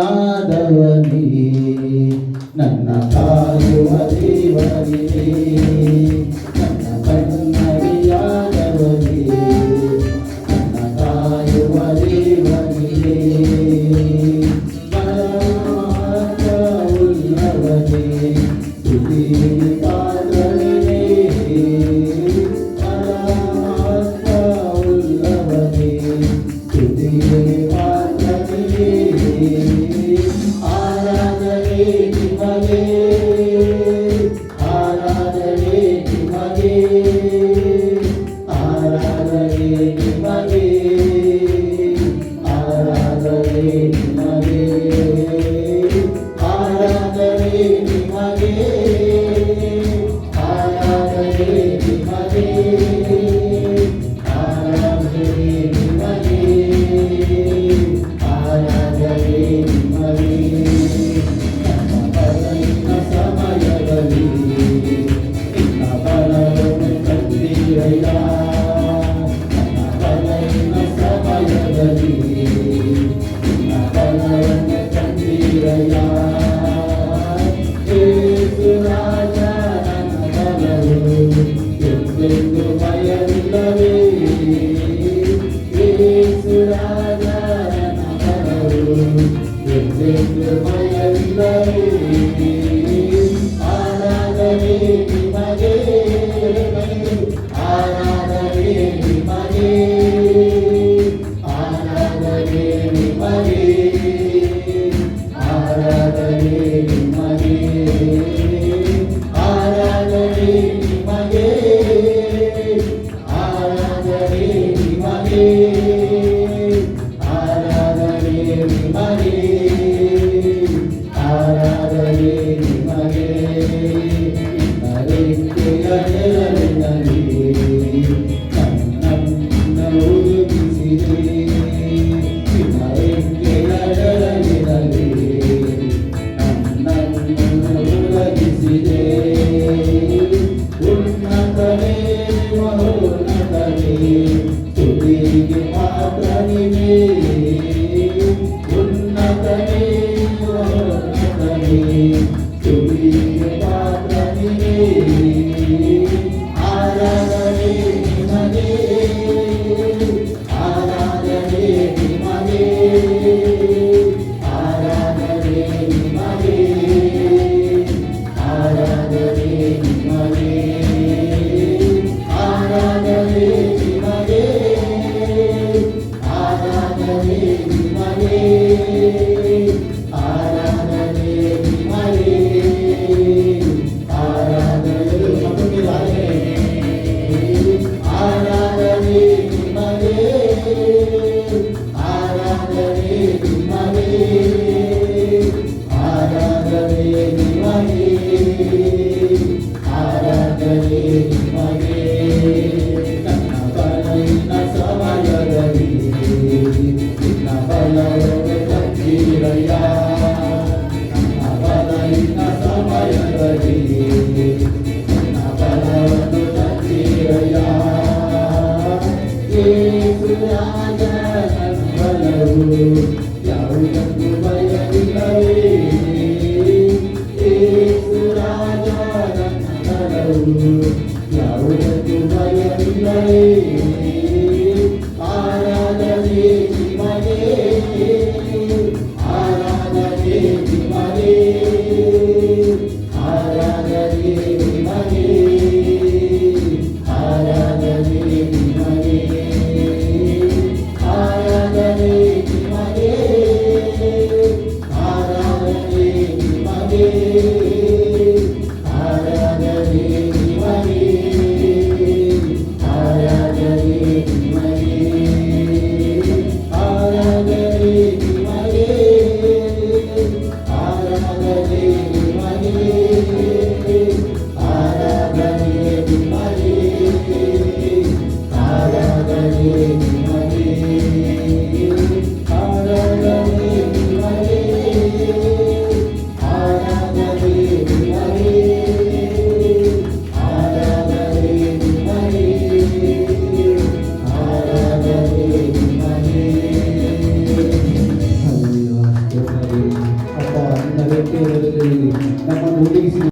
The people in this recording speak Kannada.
ಆದವನೇ ನನ್ನ ಕಾಯುವ ದೇವನೇ ನನ್ನ ಕಣ್ಣರಿಯಾದವನೇ ನನ್ನ ಕಾಯುವ ದೇವನೇ ಪರಮಾರ್ಥವುಳ್ಳವನೇ ಸ್ತುತಿಗೆ ಪಾತ್ರನೇ ಪರಮಾರ್ಥವುಳ್ಳವನೇ ಸ್ತುತಿಗೆ ಪಾತ್ರನೇ ಆರಾಧನೆ ನಿಮಗೆ ಆರಾಧನೆ ನಿಮಗೆ ಆರಾಧನೆ ನಿಮಗೆ ಆರಾಧನೆ ನಿಮಗೆ ಆರಾಧನೆ ನಿಮಗೆ ಆರಾಧನೆ ನಿಮಗೆ ಆರಾಧನೆ ನಿಮಗೆ ಆರಾಧನೆ ನಿಮಗೆ ನಮ್ಮ ಬಲಹೀನ ಸಮಯದಲ್ಲಿ ನಿನ್ನ ಬಲವನ್ನು ಕಂಡಿರಯ್ಯ ನನ್ನ ಬಲಹೀನ ಸಮಯದಲ್ಲಿ ನಿನ್ನ ಬಲವನ್ನು ಕಂಡಿರಯ್ಯ ಯೇಸು ರಾಜ ನನ್ನ ಬಲವು ಎಂದೆಂದು ಭಯವಿಲ್ಲವೇ ಯೇಸು ರಾಜ ನನ್ನ ಬಲವು ಎಂದೆಂದು ಭಯವಿಲ್ಲವೇ ಆರಾಧನೆ ನಿಮಗೆ ಆರಾಧನೆ ನಿಮಗೆ ಆರಾಧನೆ ನಿಮಗೆ ಆರಾಧನೆ ನಿಮಗೆ ಆರಾಧನೆ ನಿಮಗೆ ಆರಾಧನೆ ನಿಮಗೆ ಆರಾಧನೆ ನಿಮಗೆ ಆರಾಧನೆ ನಿಮಗೆ ನರೆಕ್ಕೆಯ ನೆರಳಿನಲ್ಲಿ ನನ್ನನ್ನು ಹುಡುಕಿಸಿದೆ ನರೆಕ್ಕೆಯ ನೆರಳಿನಲ್ಲಿ ನನ್ನನ್ನು ಹುಡುಕಿಸಿದೆ ಉನ್ನತನೇ ಮಹೋನ್ನತನೇ ಸ್ತುತಿಗೆ ಪಾತ್ರನಿಗೆ ಉನ್ನತನೇ ಮಹೋನ್ನತನೇ ಸ್ತುತಿಗೆ ಪಾತ್ರನಿಗೆ ಆರಾಧನೆ ನಿಮಗೆ ಆರಾಧನೆ ನಿಮಗೆ ಆರಾಧನೆ ನಿಮಗೆ ಆರಾಧನೆ ನಿಮಗೆ ಆರಾಧನೆ ನಿಮಗೆ ಆರಾಧನೆ ನಿಮಗೆ ಆರಾಧನೆ ನಿಮಗೆ ಆರಾಧನೆ ಆರಾಧನೆ ನಿಮಗೆ ಆರಾಧನೆ ನಿಮಗೆ ಆರಾಧನೆ ನಿಮಗೆ ಆರಾಧನೆ ನಿಮಗೆ ನನ್ನ ಬಲಹೀನ ಸಮಯದಲ್ಲಿ ನಿನ್ನ ಬಲವನ್ನು ಕಂಡಿರಯ್ಯ ನನ್ನ ಬಲಹೀನ ಸಮಯದಲ್ಲಿ ನಿನ್ನ ಬಲವನ್ನು ಕಂಡಿರಯ್ಯ ಯೇಸು ರಾಜ ನನ್ನ ಬಲವು ಯಾವುದಕ್ಕೂ ಭಯವಿಲ್ಲವೇ ಯೇಸು ರಾಜ ನನ್ನ ಬಲವು ಯಾವುದಕ್ಕೂ ಭಯವಿಲ್ಲವೇ ಆರಾಧನೆ ನಿಮಗೆ ಆರಾಧನೆ ನಿಮಗೆ ಆರಾಧನೆ ನಿಮಗೆ ಆರಾಧನೆ ನಿಮಗೆ ಆರಾಧನೆ ನಿಮಗೆ ಆರಾಧನೆ ನಿಮಗೆ ಆರಾಧನೆ ನಿಮಗೆ ಆರಾಧನೆ ಸಂದರ್ಭದಲ್ಲಿ ನಮ್ಮ ನೋಟಿಸಿದ